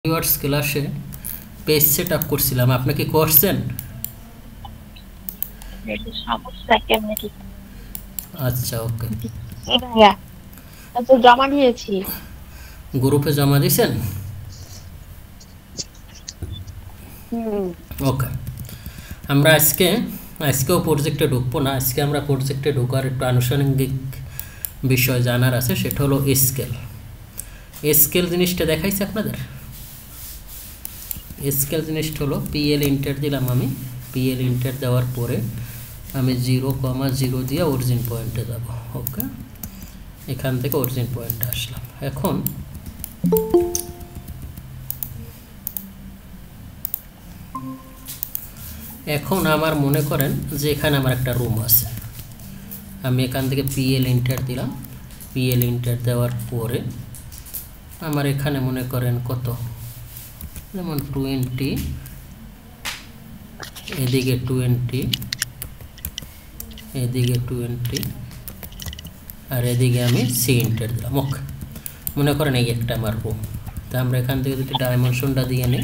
Viewers ক্লাসে page set up করছিলাম, আপনি কি করছেন? আচ্ছা, ওকে। জমা দিয়েছি। গ্রুপে জমা দিয়েছেন? ওকে। আমরা আজকেও প্রজেক্টে ঢুকবো না। আজকে আমরা প্রজেক্টে ঢোকার একটু আনুষঙ্গিক বিষয় জানার আছে, সেটা হলো স্কেল। স্কেল জিনিসটা দেখাইছি আপনাদের। স্কেল জিনিসটা হলো পিএল ইন্টার দিলাম আমি। পিএল ইন্টার দেওয়ার পরে আমি 0,0 দিয়ে অরিজিন পয়েন্টে যাব। ওকে, এখান থেকে অরিজিন পয়েন্টে আসলাম। এখন আমার মনে করেন যে এখানে আমার একটা রুম আছে, আমি এখান থেকে পিএল ইন্টার দিলাম। পিএল ইন্টার দেওয়ার পরে আমার এখানে মনে করেন কত, যেমন 20, এদিকে 20, এদিকে 20, আর এদিকে আমি সি ইন্টার দিলাম। ওকে, মনে করেন এই একটা আমার রুম। তা আমরা এখান থেকে যদি ডাইমেনশনটা দিয়ে নিই,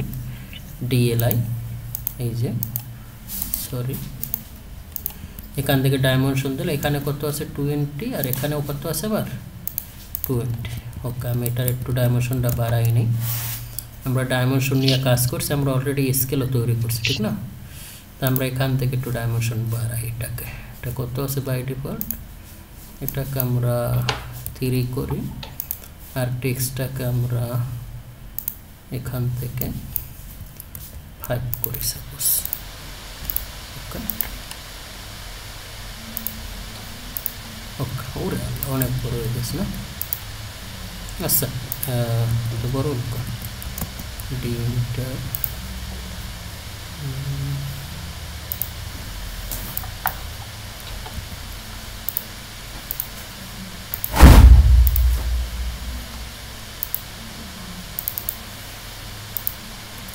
ডিএলআই, এই যে সরি, এখান থেকে ডাইমেনশন দিলে এখানে কত আছে 20, আর এখানেও কত আছে আবার 20। ওকে, আমি এটার একটু ডাইমেনশনটা বাড়াই নিই। আমরা ডাইমেনশন নিয়ে কাজ করছি, আমরা অলরেডি স্কেলও তৈরি করছি, ঠিক না? তো আমরা এখান থেকে একটু ডাইমেনশন বাড়াই। এটা কত আছে বাই ডিফল্ট, এটাকে আমরা 3 করি, আর টেক্সটটাকে আমরা এখান থেকে 5 করি সাপোজ। ওকে ওকে, ওরে অনেক বড় হয়ে গেছে না? আচ্ছা, একটু বড় ডি ইন্টার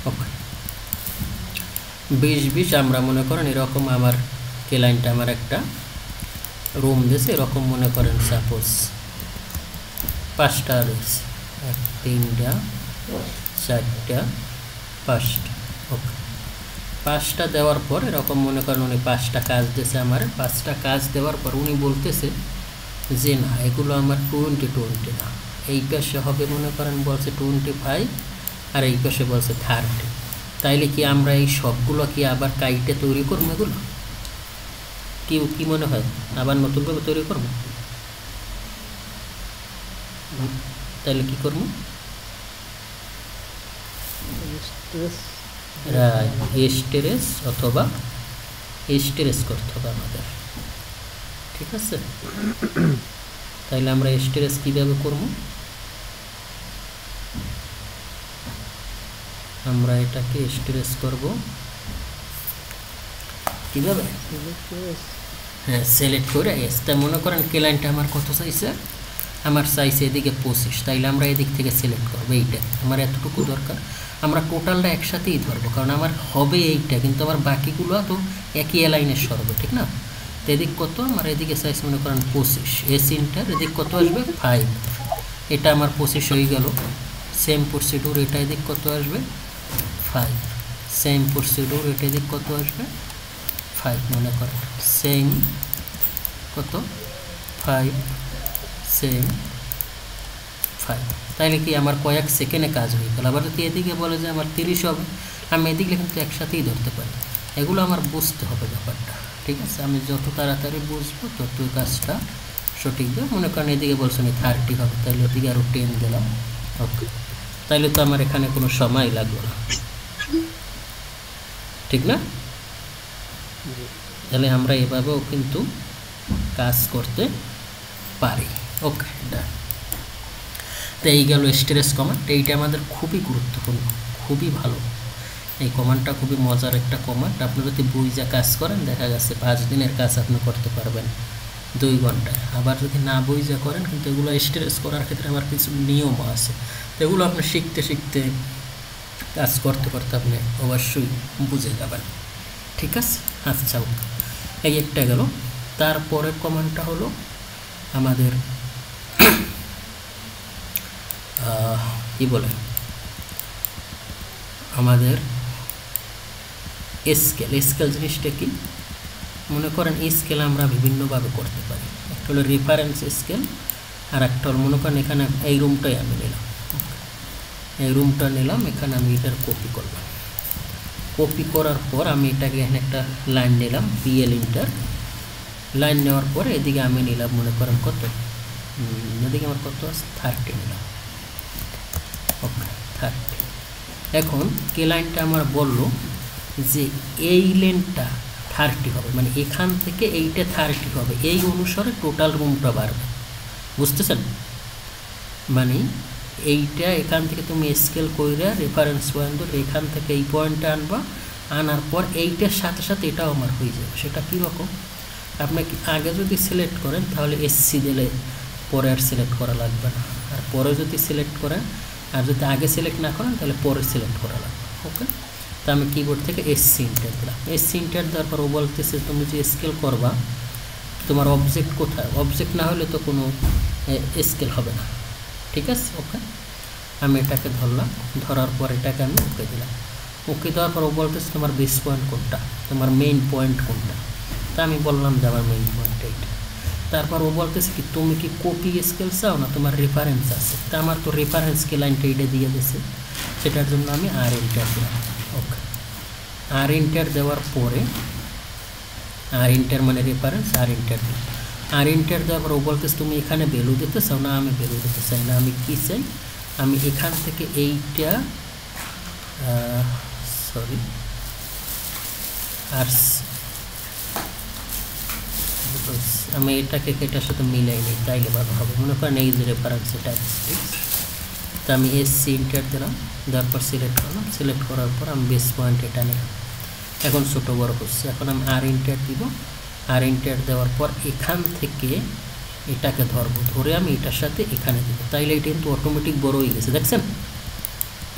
ওকে 20 আমরা মনে করেন এরকম, আমার ক্লায়েন্ট আমার একটা রুম দিয়েছে, এরকম মনে করেন সাপোজ 5টা রয়েছে, 1, 3টা, 4টা, 5টা। ওকে, 5টা দেওয়ার পর এরকম মনে করেন উনি 5টা কাজ দিয়েছে আমার। 5টা কাজ দেওয়ার পর উনি বলতেছে যে না, এগুলো আমার 20 না, এই পাশে হবে মনে করেন বলছে 25, আর এই পাশে বলছে 30। তাইলে কি আমরা এই সবগুলো কি আবার কাইটে তৈরি করবো? এগুলো কি মনে হয়, আবার নতুনভাবে তৈরি করবো? তাহলে কি করবো? স্টেরেস অথবা স্টেরেস করতে হবে আমাদের, ঠিক আছে? তাইলে আমরা স্টেরেস কিভাবে করবো? আমরা এটাকে স্টেরেস করব কিভাবে? হ্যাঁ, সিলেক্ট করে এসটা মনে করেন ক্লায়েন্ট আমার কত চাইছে, আমার চাইছে এদিকে 25, তাইলে আমরা এদিক থেকে সিলেক্ট করবো এইটা, আমার এতটুকু দরকার। আমরা টোটালটা একসাথেই ধরবো, কারণ আমার হবে এইটা, কিন্তু আমার বাকিগুলো তো একই লাইনের সরবে, ঠিক না? তো এদিক কত, আমার এদিকে চাইছে মনে করেন 25, এস ইন্টার, এদিক কত আসবে 5, এটা আমার 25 হয়ে গেল। সেম প্রসিডিউর, এটা এদিক কত আসবে 5, সেম প্রসিডিউর, এটা এদিক কত আসবে 5 মনে করেন, সেম কত 5, সেম 5। তাইলে কি আমার কয়েক সেকেন্ডে কাজ হয়ে গেল। আবার যদি এদিকে বলে যে আমার 30 হবে, আমি এদিকে কিন্তু একসাথেই ধরতে পারি। এগুলো আমার বুঝতে হবে ব্যাপারটা, ঠিক আছে? আমি যত তাড়াতাড়ি বুঝবো তত কাজটা সঠিকভাবে। মনে করেন এদিকে বলছেন 30 হবে, তাহলে এদিকে আরও 10 দিলাম। ওকে, তাইলে তো আমার এখানে কোনো সময় লাগবে না, ঠিক না? তাহলে আমরা এভাবেও কিন্তু কাজ করতে পারি। ওকে, তো এই গেল স্টেরেস কমান্ড। এইটা আমাদের খুবই গুরুত্বপূর্ণ, খুবই ভালো। এই কমান্ডটা খুবই মজার একটা কমান্ড। আপনি যদি বুঝে কাজ করেন, দেখা গেছে 5 দিনের কাজ আপনি করতে পারবেন 2 ঘন্টায়। আবার যদি না বুঝে করেন, কিন্তু এগুলো স্টেরেস করার ক্ষেত্রে আমার কিছু নিয়ম আছে, তো এগুলো আপনি শিখতে শিখতে কাজ করতে করতে আপনি অবশ্যই বুঝে যাবেন, ঠিক আছে? আচ্ছা, এই একটা গেল। তারপরের কমান্ডটা হলো আমাদের কি বলে আমাদের স্কেল। স্কেল জিনিসটা কি? মনে করেন স্কেল আমরা বিভিন্নভাবে করতে পারি। একটা হলো রেফারেন্স স্কেল, আর একটা হলো মনে করেন এখানে এই রুমটাই আমি নিলাম, এই রুমটা নিলাম, এখানে আমি এটার কপি করলাম। কপি করার পর আমি এটাকে এখানে একটা লাইন নিলাম, পিএল ইন্টার। লাইন নেওয়ার পরে এদিকে আমি নিলাম মনে করেন কত, এদিকে আমার কত আছে 30 নিলাম। ওকে 30। এখন কে লাইনটা আমার বললো যে এই লেনটা 30 হবে, মানে এখান থেকে এইটা 30 হবে, এই অনুসারে টোটাল রুমটা বাড়বে। বুঝতেছেন? মানে এইটা এখান থেকে তুমি স্কেল কইরা রেফারেন্স পয়েন্ট ধরে এখান থেকে এই পয়েন্টটা আনবা, আনার পর এইটার সাথে সাথে এটাও আমার হয়ে যাবে। সেটা কীরকম? আপনাকে আগে যদি সিলেক্ট করেন তাহলে এসসি দিলে পরে আর সিলেক্ট করা লাগবে না, আর পরে যদি সিলেক্ট করেন আর যদি আগে সিলেক্ট না করেন তাহলে পরে সিলেক্ট করা লাগবে। ওকে, তো আমি কিবোর্ড থেকে এসসি ইন্টার দিলাম। এসসি ইন্টার দেওয়ার পর ও বলতেছে তুমি যে স্কেল করবা তোমার অবজেক্ট কোথায়? অবজেক্ট না হলে তো কোনো স্কেল হবে না, ঠিক আছে? ওকে, আমি এটাকে ধরলাম, ধরার পর এটাকে আমি ওকে দিলাম। ওকে দেওয়ার পর ও বলতেছে তোমার বেস পয়েন্ট কোনটা, তোমার মেইন পয়েন্ট কোনটা? তা আমি বললাম যে আমার মেইন পয়েন্ট এইটা। তারপর ও বলতেছে কি তুমি কি কপি স্কেল চাও না তোমার রেফারেন্স আছে? তা আমার তো রেফারেন্স কে লাইনটা এইটা দিয়ে দিয়েছে, সেটার জন্য আমি আর এন্টার দিলাম। ওকে, আর এন্টার দেওয়ার পরে আর এন্টার মানে রেফারেন্স, আর এন্টার দিলাম। আর এন্টার দেওয়ার পর ও বলতেছে তুমি এখানে ভ্যালু দিতে চাও না? আমি ভ্যালু দিতে চাই না, আমি কী চাই? আমি এখান থেকে এইটা সরি আর আমি এটাকে এটার সাথে মিলাই নিই, তাইলে ভালো হবে। মনে করেন এই যে রেফারেন্স স্ট্যাটিস্টিক্স, তো আমি এসসি ইন্টার দিলাম, দেওয়ার পর সিলেক্ট করলাম। সিলেক্ট করার পর আমি বেস পয়েন্ট এটা নিলাম, এখন ছোটো বড় হচ্ছে। এখন আমি আর ইন্টার দিব, আর ইন্টার দেওয়ার পর এখান থেকে এটাকে ধরবো, ধরে আমি এটার সাথে এখানে দিব, তাইলে এটা কিন্তু অটোমেটিক বড় হয়ে গেছে। দেখছেন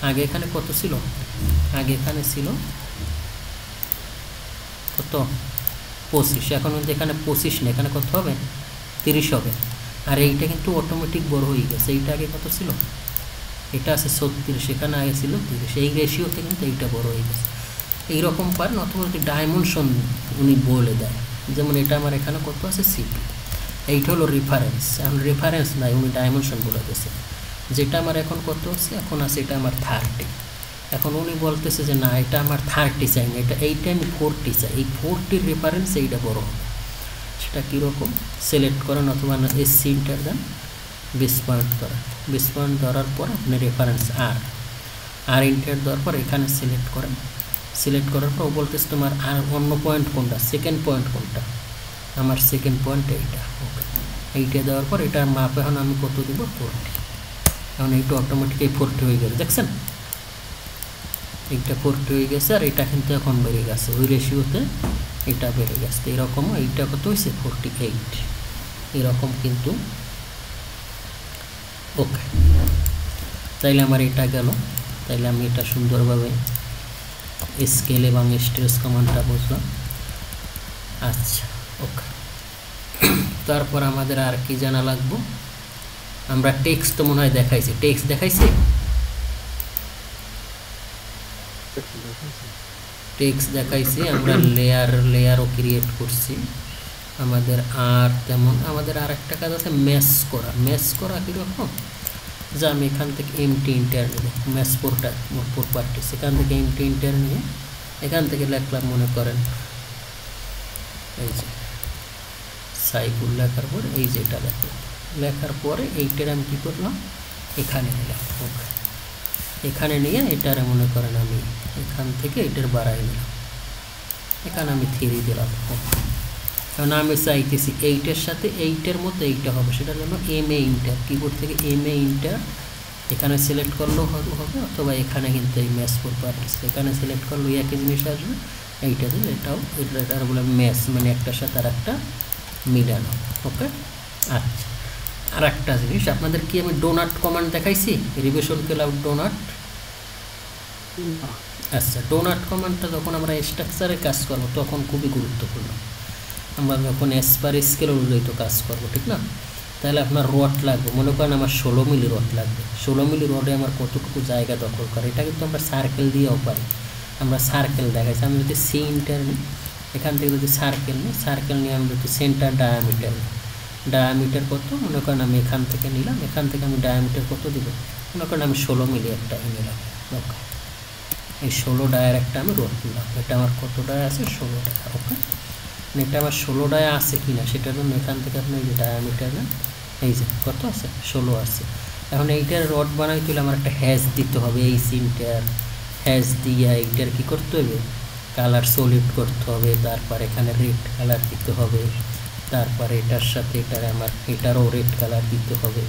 আগে এখানে কত ছিল? আগে এখানে ছিল কত 25, এখন কিন্তু এখানে 25 না, এখানে কত হবে 30 হবে। আর এইটা কিন্তু অটোমেটিক বড় হয়ে গেছে। এইটা আগে কত ছিল? এটা আছে 36, সেখানে আগে ছিল 30। এই রেশিওতে কিন্তু এইটা বড় হয়ে গেছে। এইরকম পারেন, অথবা যদি ডাইমেনশন উনি বলে দেয়, যেমন এটা আমার এখানে কত আছে সিপি, এইটা হলো রেফারেন্স। এখন রেফারেন্স নাই, উনি ডাইমেনশন বলে দিয়েছে। যেটা আমার এখন কত আছে, এখন আছে এটা আমার 30। এখন উনি বলতেছে যে না এটা আমার 30 চাই না, এইটা আমি 40 চাই, এই 40 রেফারেন্স এইটা বড় হবে। সেটা কীরকম? সিলেক্ট করেন অথবা এসসি ইন্টার দেন, বেস পয়েন্ট ধরেন। বেস পয়েন্ট ধরার পর আপনি রেফারেন্স আর ইন্টার দেওয়ার পর এখানে সিলেক্ট করেন। সিলেক্ট করার পর ও বলতেছে তোমার আর অন্য পয়েন্ট কোনটা, সেকেন্ড পয়েন্ট কোনটা? আমার সেকেন্ড পয়েন্ট এইটা। ওকে, এইটা দেওয়ার পর এটার মাপ এখন আমি কত দেব? 40। এখন এইটা অটোমেটিক 40 হয়ে গেছে, দেখছেন এইটা 40 হয়ে গেছে। আর এটা কিন্তু এখন বেড়ে গেছে, ওই রেশিওতে এটা বেড়ে গেছে। এরকম এইটা কত হয়েছে 48, এরকম কিন্তু। ওকে, তাইলে আমার এটা গেল। তাইলে আমি এটা সুন্দরভাবে স্কেল এবং স্ট্রেস কমান্ডটা বুঝলাম। আচ্ছা, ওকে, তারপর আমাদের আর কি জানা লাগবে? আমরা টেক্সট তো মনে হয় দেখাইছি, টেক্সট দেখাইছি, টেক্সট দেখাইছি। আমরা লেয়ারও ক্রিয়েট করছি আমাদের। আর তেমন আমাদের আর একটা কাজ আছে ম্যাচ করা। ম্যাচ করা কীরকম? যে আমি এখান থেকে এমটি ইন্টার নেব, ম্যাচ প্রপার্টিস, এখান থেকে এমটি ইন্টার নিয়ে এখান থেকে লিখলাম মনে করেন এই যে সাইকুল, লেখার পর এই যে এটা লিখলাম, লেখার পরে এইটার আমি কী করলাম এখানে নিলাম। ওকে, এখানে নিয়ে এটারে মনে করেন আমি এখান থেকে এটার বাড়াই নিলাম, এখানে আমি 3 দিলাম। কারণ আমি চাইতেছি এইটার সাথে এইটার মধ্যে এইটা হবে, সেটার জন্য MA ইন্টার, কিবোর্ড থেকে MA ইন্টার এখানে সিলেক্ট করলেও হবে, অথবা এখানে কিন্তু এই ম্যাচ প্রপার্টিস এখানে সিলেক্ট করলেও একই জিনিস আসবে। এইটা দিলে এটাও এটার বলে ম্যাচ, মানে একটার সাথে আর একটা মিলানো। ওকে, আচ্ছা, আর একটা জিনিস আপনাদের কি আমি ডোনাট কমান্ড দেখাইছি, রিভিশন ক্লাউড ডোনাট। আচ্ছা, ডোনাট কমান্ডটা যখন আমরা স্ট্রাকচারে কাজ করবো তখন খুবই গুরুত্বপূর্ণ। আমরা যখন এসপার স্কেল অনুযায়ী তো কাজ করবো, ঠিক না? তাহলে আপনার রড লাগবে, মনে করেন আমার 16 মিলি রড লাগবে। 16 মিলি রডে আমার কতটুকু জায়গা দখল করে, এটা কিন্তু আমরা সার্কেল দিয়েও পারি। আমরা সার্কেল দেখাচ্ছি, আমি যদি সেন্টার নিই, এখান থেকে যদি সার্কেল নিয়ে আমি যদি সেন্টার ডায়ামিটার কত, মনে করেন আমি এখান থেকে নিলাম, এখান থেকে আমি ডায়ামিটার কত দিব, মনে করেন আমি 16 মিলি একটা নিলাম। ওকে, এই 16 ডায়ার একটা আমি রড নিলাম। এটা আমার কত ডায়া আছে? 16 ডায়া। ওকে, এটা আমার 16 ডায়া আছে কিনা সেটার জন্য এখান থেকে আপনি এই যে ডায়ামিটার না, এই যে কত আছে? 16 আছে। এখন এইটার রড বানাইতে হলে আমার একটা হ্যাজ দিতে হবে। এই সিনটার হ্যাজ দিয়ে এইটার কী করতে হবে? কালার সলিড করতে হবে। তারপর এখানে রেড কালার দিতে হবে। তারপর এটার সাথে এটারও রেড কালার দিতে হবে।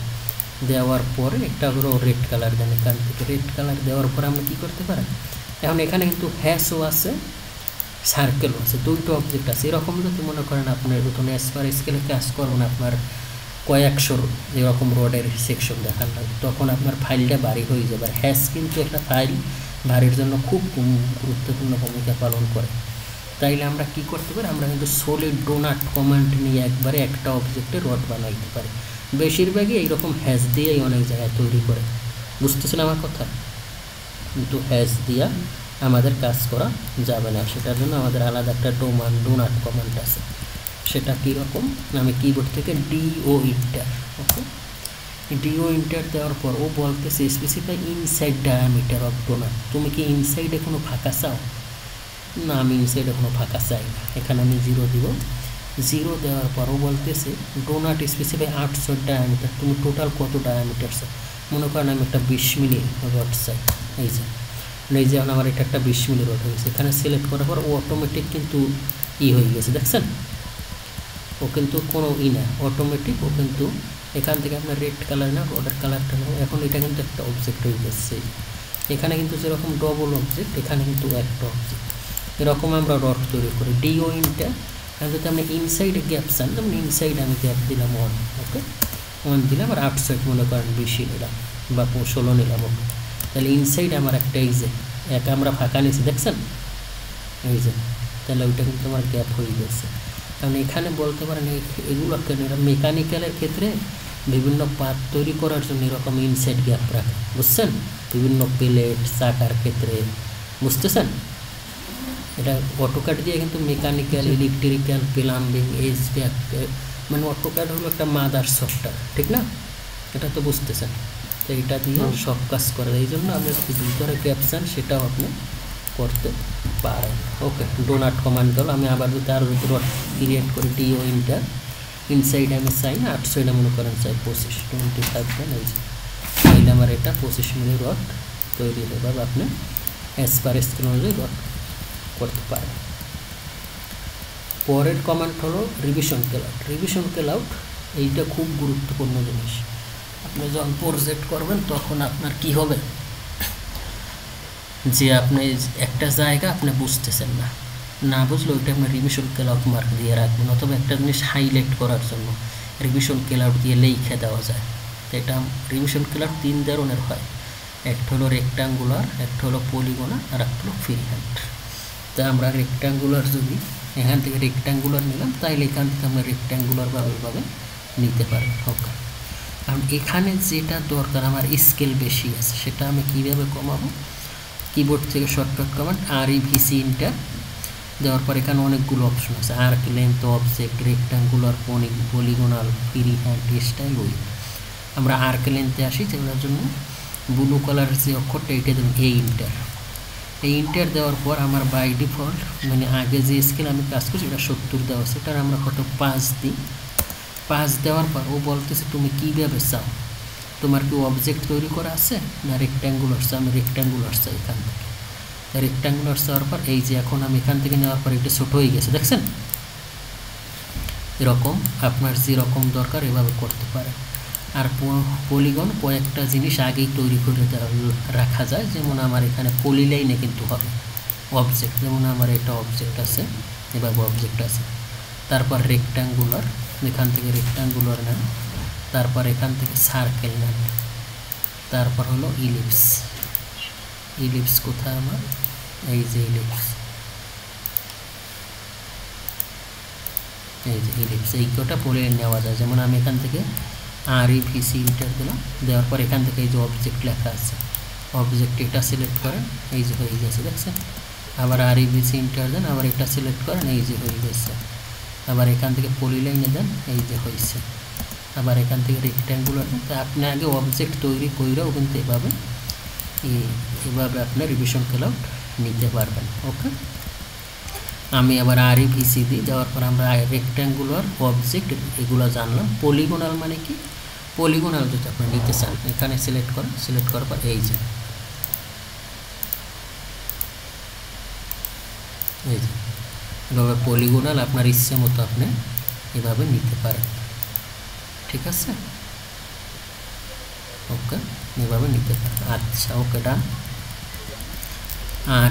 দেওয়ার পরে এটারও রেড কালার দেন। এখান থেকে রেড কালার দেওয়ার পরে আমরা কী করতে পারেন? এখন এখানে কিন্তু হ্যাশও আছে, সার্কেলও আছে, দুইটা অবজেক্ট আছে। এরকম যদি মনে করেন আপনার নতুন এসপার স্কেলে কাজ করবেন, আপনার কয়েকশোর এরকম রডের সেকশন দেখান লাগবে, তখন আপনার ফাইলটা ভারী হয়ে যাবে। হ্যাশ কিন্তু একটা ফাইল ভারীর জন্য খুব গুরুত্বপূর্ণ ভূমিকা পালন করে। তাইলে আমরা কি করতে পারি? আমরা কিন্তু সলিড ডোনাট কমান্ড নিয়ে একবারে একটা অবজেক্টে রড বানাইতে পারি। বেশিরভাগই এইরকম হ্যাশ দিয়েই অনেক জায়গায় তৈরি করে। বুঝতেছেন আমার কথা? কিন্তু হ্যাশ দিয়া আমাদের কাজ করা যাবে না, সেটার জন্য আমাদের আলাদা একটা ডোনাট কমান্ড আছে। সেটা কীরকম? আমি কিবোর্ড থেকে DO enter, okay, DO enter দেওয়ার পর ও বলতেছে specify inside diameter of donut. তুমি কি ইনসাইডে কোনো ফাঁকা চাও? না, আমি ইনসাইডে কোনো ফাঁকা চাই না। এখানে আমি 0 দিব। 0 দেওয়ার পর ও বলতেছে ডোনাট স্পেসিফাই 800 ডায়ামিটার। তুমি টোটাল কত ডায়ামিটার চাও? মনে করেন আমি একটা 20 মিলি রড চাই। এই যে আমার এটা একটা 20 মিলি রড হয়েছে। এখানে সিলেক্ট করার পর ও অটোমেটিক কিন্তু হয়ে গেছে, দেখছেন? ও কিন্তু কোনো না, অটোমেটিক ও কিন্তু এখান থেকে আপনার রেড কালার না, রডের কালারটা নেব। এখন এটা কিন্তু একটা অবজেক্ট হয়ে যাচ্ছে। এখানে কিন্তু যেরকম ডবল অবজেক্ট, এখানে কিন্তু একটা অবজেক্ট। এরকম আমরা রড তৈরি করি। ডিও ইনটা যদি আমরা ইনসাইডে গ্যাপ চান, যেমন ইনসাইড আমি গ্যাপ দিলাম 1, ওকে, 1 দিলাম, আর আউটসাইড মনে করেন 20 নিলাম বা 16 নিলাম। ওকে, তাহলে ইনসাইড আমার একটা এই যে আমরা ফাঁকা নিয়েছি, দেখছেন? এই যে, তাহলে ওইটা কিন্তু আমার গ্যাপ হয়ে গেছে। কারণ এখানে বলতে পারেন এগুলো মেকানিক্যালের ক্ষেত্রে বিভিন্ন পাত তৈরি করার জন্য এরকম ইনসাইড গ্যাপ রাখে, বুঝছেন? বিভিন্ন প্লেট চাকার ক্ষেত্রে, বুঝতেছেন? এটা অটোক্যাড দিয়ে কিন্তু মেকানিক্যাল, ইলেকট্রিক্যাল, প্লাম্বিং, এইচভ্যাক, মানে অটোক্যাড হলো একটা মাদার সফটওয়্যার, ঠিক না? এটা তো বুঝতেছেন। তো এটা দিয়ে সব কাজ করে। এই জন্য আপনি যদি ভিতরে গ্যাপ চান সেটাও আপনি করতে পারেন। ওকে, ডোনাট কমান্ড গেল। আমি আবার যদি আরও যদি রড ক্রিয়েট করি, ডিও ইন্টার, ইনসাইড আমি চাই না, আউটসাইড মনে করেন চাই 25, 25 দেন। এই যে তাইলে আমার এটা 25 মিলি রড তৈরি হবে। আপনি এসপার স্কেল অনুযায়ী রড করতে পারেন। পরের কমান্ড হলো রিভিশন কেলআউট। রিভিশন কেলআউট এইটা খুব গুরুত্বপূর্ণ জিনিস। আপনি যখন প্রজেক্ট করবেন তখন আপনার কি হবে, যে আপনি একটা জায়গা আপনি বুঝতেছেন না বুঝলে ওইটা আপনি রিভিশন কেলআউট মার্ক দিয়ে রাখবেন, অথবা একটা জিনিস হাইলাইট করার জন্য রিভিশন কেলআউট দিয়ে লিখে দেওয়া যায়। তো এটা রিভিশন কেলআউট 3 ধরনের হয়। একটা হলো রেক্টাঙ্গুলার, একটা হলো পলিগনাল, আর একটা হলো ফ্রি হ্যান্ড। তা আমরা রেক্টাঙ্গুলার যদি এখান থেকে রেক্টাঙ্গুলার নিলাম, তাহলে এখান থেকে আমরা রেক্টাঙ্গুলার ভাবে নিতে পারি। ওকে, কারণ এখানে যেটা দরকার আমার স্কেল বেশি আছে, সেটা আমি কীভাবে কমাবো? কিবোর্ড থেকে শর্টকাট কমান্ড REVC ইন্টার দেওয়ার পর এখানে অনেকগুলো অপশন আছে। Arc, length, object, rectangular, polygonal, free hand, style, with. আমরা আর্ক লেন্থে আসি, যেগুলোর জন্য ব্লু কালারের যে অক্ষরটা এটা দেবেন এই ইন্টার দেওয়ার পর আমার বাই ডিফল্ট মানে আগে যে স্কেল আমি কাজ করছি এটা 70 দেওয়া আছে, এটার আমরা কত 5 দিই। 5 দেওয়ার পর ও বলতেছে তুমি কীভাবে চাও, তোমার কি অবজেক্ট তৈরি করা আছে না রেক্ট্যাঙ্গুলার চাও? আমি রেক্ট্যাঙ্গুলার চাই। এখান থেকে রেক্ট্যাঙ্গুলার চাওয়ার পর এই যে এখন আমি এখান থেকে নেওয়ার পর এটা ছোট হয়ে গেছে, দেখছেন? এরকম আপনার যেরকম দরকার এভাবে করতে পারে। আর পলিগন কয়েকটা জিনিস আগেই তৈরি করে রাখা যায়, যেমন আমার এখানে পলিলাইনে কিন্তু হবে অবজেক্ট, যেমন আমার এটা অবজেক্ট আছে, এভাবে অবজেক্ট আছে। তারপর রেক্ট্যাঙ্গুলার, এখান থেকে রেক্ট্যাঙ্গুলার নেন। তারপর এখান থেকে সার্কেল নেন। তারপর হলো ইলিপস কোথায় আমার? এই যে ইলিপস, এই যে ইলিপস, এই কটা পলিলাইন নেওয়া যায়। যেমন আমি এখান থেকে REVC ইন্টার দিলাম, দেওয়ার পর এখান থেকে এই যে অবজেক্ট লেখা আছে, অবজেক্ট এটা সিলেক্ট করেন, এই যে হয়ে গেছে, দেখছেন। আবার REVC ইন্টার দেন, আবার এটা সিলেক্ট করেন, এই যে হয়ে গেছে। আবার এখান থেকে পলিলাইনে দেন, এই যে হয়েছে। আবার এখান থেকে রেক্ট্যাঙ্গুলার দেন। আপনি আগে অবজেক্ট তৈরি কইরাও কিন্তু এভাবে আপনি রিভিশন ক্লাউড নিতে পারবেন। ওকে, আমি আবার REVC দিই, দেওয়ার পর আমরা রেক্ট্যাঙ্গুলার অবজেক্ট এগুলো জানলাম। পলিগোনাল মানে কি, পলিগোনাল যদি আপনি নিতে চান এখানে সিলেক্ট করেন, সিলেক্ট করার পর এই যে এভাবে পলিগোনাল আপনার ইচ্ছে মতো আপনি এভাবে নিতে পারেন, ঠিক আছে। ওকে, এভাবে নিতে পারেন। আচ্ছা, ওকে, ডান।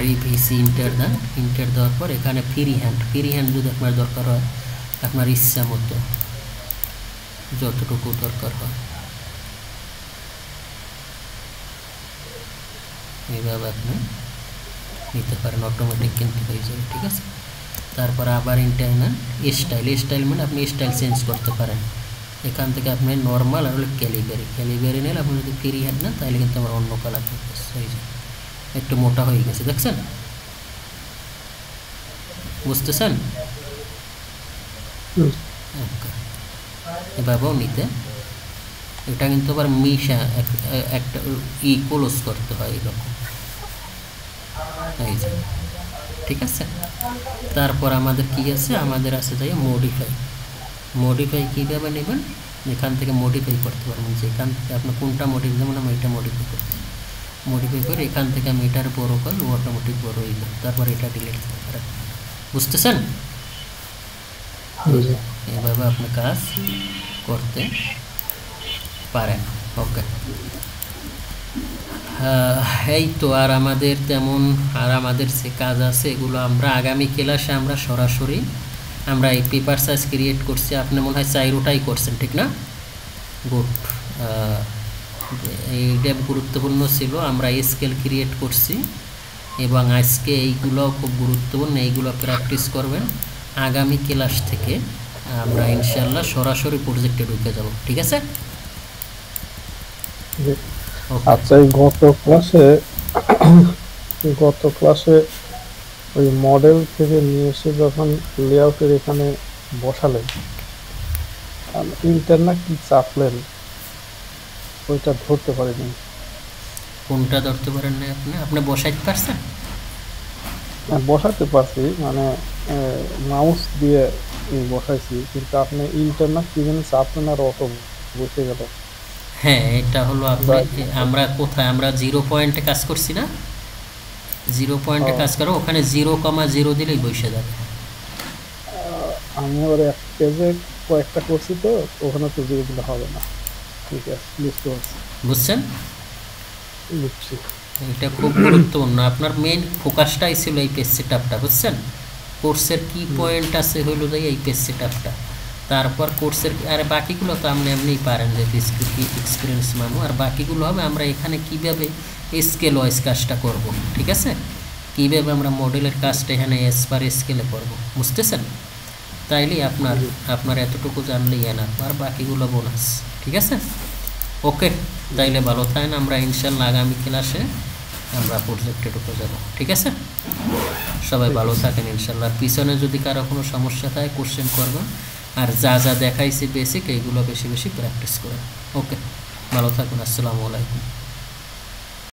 REVC ইন্টার দেন, ইন্টার দেওয়ার পর এখানে ফ্রি হ্যান্ড যদি আপনার দরকার হয় আপনার ইচ্ছা মতো যতটুকু দরকার হয় এইভাবে আপনি নিতে পারেন, অটোমেটিক কিন্তু হয়ে যাবে, ঠিক আছে। তারপর আবার ইন্টারনাল স্টাইল মানে আপনি স্টাইল চেঞ্জ করতে পারেন। এখান থেকে আপনি নর্মাল আর হলো ক্যালিবারি নিলে আপনি যদি ফ্রি হ্যান্ড নেন তাহলে কিন্তু আমার অন্য কালার হয়ে যায়, একটু মোটা হয়ে গেছে, দেখছেন, বুঝতেছেন। ওকে, এভাবেও নিতে, এটা কিন্তু আবার মিশা একটা ক্লোজ করতে হয় এরকম, এই যে, ঠিক আছে। তারপর আমাদের কি আছে, আমাদের আছে তাই মডিফাই কীভাবে নেবেন, এখান থেকে মডিফাই করতে পারবেন, যে এখান থেকে আপনার কোনটা মডিফাই, যেমন আমি এটা মডিফাই করছি, মডিফাই করে এখান থেকে আমি এটার বড় করলে অটোমেটিক বড় হয়ে যাবে, তারপর এটা ডিলিট করতে পারেন, বুঝতেছেন। এভাবে আপনি কাজ করতে পারেন। ওকে, এই তো, আর আমাদের যে কাজ আছে এগুলো আমরা আগামী ক্লাসে আমরা সরাসরি আমরা এই পেপার সাইজ ক্রিয়েট করছি, আপনি মনে হয় 4টাই করছেন, ঠিক না? গুড, এইটা গুরুত্বপূর্ণ ছিল, আমরা স্কেল ক্রিয়েট করছি এবং আজকে এইগুলো খুব গুরুত্বপূর্ণ, এইগুলো প্র্যাকটিস করবেন। আগামী ক্লাস থেকে আমরা ইনশাল্লাহ সরাসরি প্রজেক্টে ঢুকে যাব, ঠিক আছে। আচ্ছা, গত ক্লাসে ওই মডেল থেকে নিয়ে এসে যখন লেআউটের এখানে বসালেন, ইন্টার না কি চাপলেন ওইটা ধরতে পারিনি। কোনটা ধরতে পারেন না আপনি বসাইতে পারছেন? বসাতে পারছি, মানে মাউস দিয়ে বসাইছি, কিন্তু আপনি ইন্টার না কি যেন চাপলেন আর অটো বসে গেল। হ্যাঁ, এটা হলো আমরা কোথায়, আমরা 0 পয়েন্টে কাজ করছি না, 0 পয়েন্টে কাজ করো, ওখানে 0,0 দিলেই বসে যাবে। আমি আবার এক পেজে কয়েকটা করছি, তো ওখানে তো 0 দিলে হবে না, ঠিক আছে, বুঝতে পারছি, বুঝছেন, বুঝছি। এটা খুব গুরুত্বপূর্ণ, আপনার মেইন ফোকাসটাই ছিল এই পেজ সেটআপটা, বুঝছেন। কোর্সের কি পয়েন্ট আছে হলো যে এই পেজ সেটআপটা, তারপর কোর্সের আর বাকিগুলো তো আপনি এমনিই পারেন, যে এক্সপিরিয়েন্স মানুষ, আর বাকিগুলো হবে আমরা এখানে কিভাবে স্কেল ওয়াইজ কাজটা করব, ঠিক আছে, কীভাবে আমরা মডেলের কাজটা এখানে এসপার স্কেলে করব, বুঝতেছেন। তাইলেই আপনার এতটুকু জানলেই এনাফ, আর বাকিগুলো বোনাস, ঠিক আছে। ওকে, তাইলে ভালো থাকেন, আমরা ইনশাল্লাহ আগামী ক্লাসে আমরা প্রজেক্টে ঢুকে যাব, ঠিক আছে। সবাই ভালো থাকেন ইনশাল্লাহ। পিছনে যদি কারো কোনো সমস্যা থাকে কোশ্চেন করবেন, আর যা দেখাইছি বেসিক এইগুলো বেশি বেশি প্র্যাকটিস করেন। ওকে, ভালো থাকুন, আসসালামু আলাইকুম।